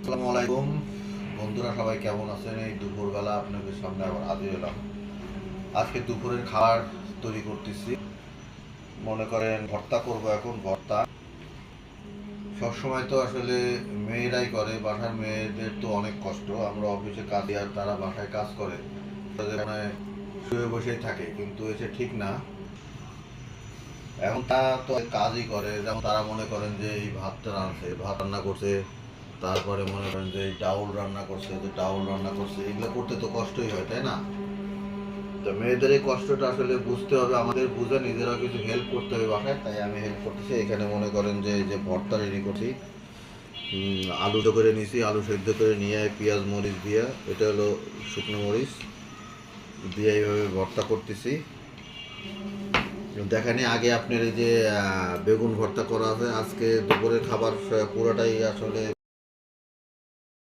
আসসালামু আলাইকুম বন্ধুরা, সবাই কেমন আছেন? এই দুপুরবেলা আপনাদের সামনে আবার হাজির হলাম। আজকে দুপুরের খাবার তৈরি করতেছি। মনে করেন ভর্তা করব। এখন ভর্তা সবসময় তো আসলে মেয়েরাই করে, বাসার মেয়েদের তো অনেক কষ্ট। আমরা অফিসে কাজ দিই আর তারা বাসায় কাজ করে, তাদের মানে শুয়ে বসেই থাকে, কিন্তু এটা ঠিক না। এখন তারা তো কাজই করে, যেমন তারা মনে করেন যে এই ভাতটা রাঁধছে, ভাত রান্না করছে, তারপরে মনে করেন যে এই ডাউল রান্না করছে, এগুলো করতে তো কষ্টই হয়, তাই না? তো মেয়েদের এই কষ্টটা আসলে বুঝতে হবে, আমাদের বুঝে নিজেরাও কিছু হেল্প করতে হবে বাসায়। তাই আমি হেল্প করতেছি। এখানে মনে করেন যে এই যে ভর্তা রেডি করছি, আলু তো করে নিয়েছি, আলু সেদ্ধ করে নিয়ে পেঁয়াজ মরিচ দিয়া, এটা হলো শুকনো মরিচ দিয়ে এইভাবে ভর্তা করতেছি। দেখেনি আগে আপনার এই যে বেগুন ভর্তা করা আছে। আজকে দুপুরের খাবার পুরোটাই আসলে